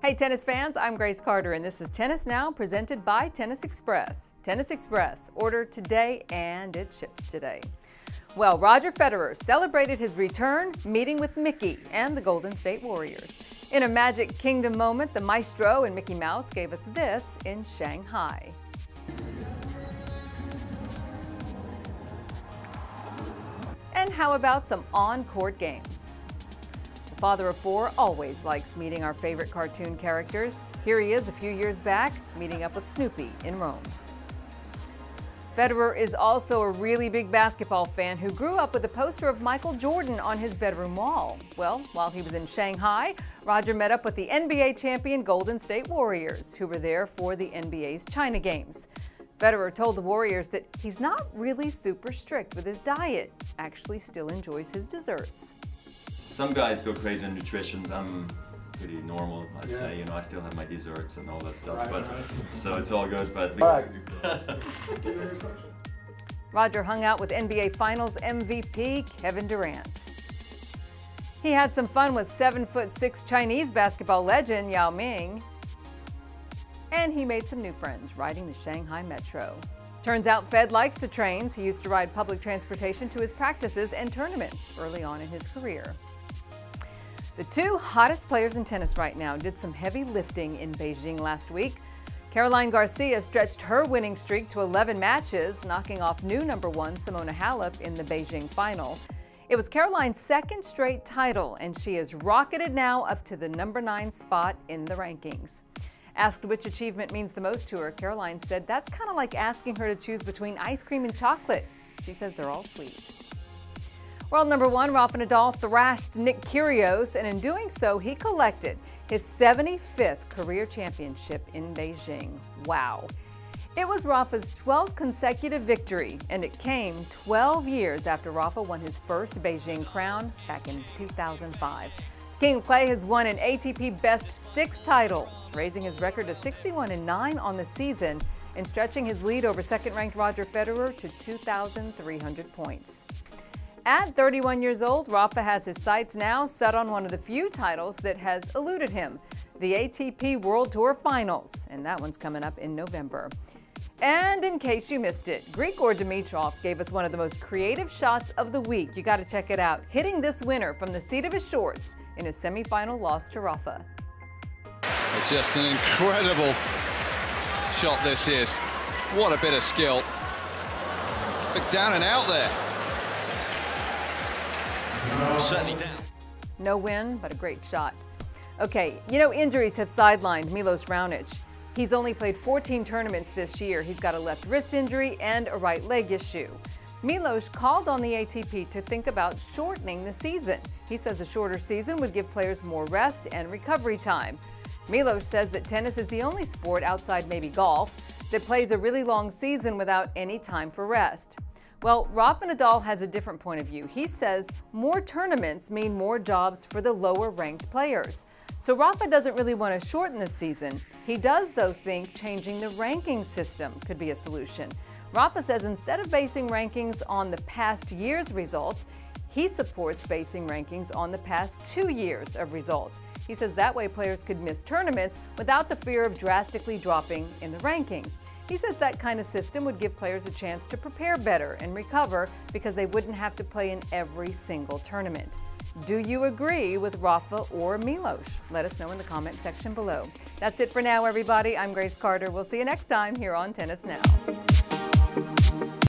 Hey tennis fans, I'm Grace Carter and this is Tennis Now presented by Tennis Express. Tennis Express, order today and it ships today. Well, Roger Federer celebrated his return meeting with Mickey and the Golden State Warriors. In a Magic Kingdom moment, the maestro and Mickey Mouse gave us this in Shanghai. And how about some on-court games? The father of four always likes meeting our favorite cartoon characters. Here he is a few years back, meeting up with Snoopy in Rome. Federer is also a really big basketball fan who grew up with a poster of Michael Jordan on his bedroom wall. Well, while he was in Shanghai, Roger met up with the NBA champion Golden State Warriors, who were there for the NBA's China Games. Federer told the Warriors that he's not really super strict with his diet, actually still enjoys his desserts. Some guys go crazy on nutrition. I'm pretty normal, I'd say. You know, I still have my desserts and all that stuff, so it's all good. But Roger hung out with NBA Finals MVP Kevin Durant. He had some fun with 7'6" Chinese basketball legend Yao Ming. And he made some new friends riding the Shanghai Metro. Turns out Fed likes the trains. He used to ride public transportation to his practices and tournaments early on in his career. The two hottest players in tennis right now did some heavy lifting in Beijing last week. Garcia stretched her winning streak to 11 matches, knocking off new #1 Simona Halep in the Beijing final. It was Caroline's second straight title, and she is rocketed now up to the #9 spot in the rankings. Asked which achievement means the most to her, Caroline said that's kind of like asking her to choose between ice cream and chocolate. She says they're all sweet. World #1 Rafa Nadal thrashed Nick Kyrgios, and in doing so, he collected his 75th career championship in Beijing. Wow. It was Rafa's 12th consecutive victory, and it came 12 years after Rafa won his first Beijing crown back in 2005. King of Clay has won an ATP Best 6 titles, raising his record to 61-9 on the season and stretching his lead over second-ranked Roger Federer to 2,300 points. At 31 years old, Rafa has his sights now set on one of the few titles that has eluded him, the ATP World Tour Finals, and that one's coming up in November. And in case you missed it, Grigor Dimitrov gave us one of the most creative shots of the week. You got to check it out, hitting this winner from the seat of his shorts in his semifinal loss to Rafa. Just an incredible shot this is. What a bit of skill. Look down and out there. Certainly down. No win, but a great shot. Okay, you know injuries have sidelined Milos Raonic. He's only played 14 tournaments this year. He's got a left wrist injury and a right leg issue. Milos called on the ATP to think about shortening the season. He says a shorter season would give players more rest and recovery time. Milos says that tennis is the only sport outside maybe golf that plays a really long season without any time for rest. Well, Rafa Nadal has a different point of view. He says more tournaments mean more jobs for the lower-ranked players. So Rafa doesn't really want to shorten the season. He does, though, think changing the ranking system could be a solution. Rafa says instead of basing rankings on the past year's results, he supports basing rankings on the past 2 years of results. He says that way players could miss tournaments without the fear of drastically dropping in the rankings. He says that kind of system would give players a chance to prepare better and recover because they wouldn't have to play in every single tournament. Do you agree with Rafa or Milos? Let us know in the comment section below. That's it for now, everybody. I'm Grace Carter. We'll see you next time here on Tennis Now.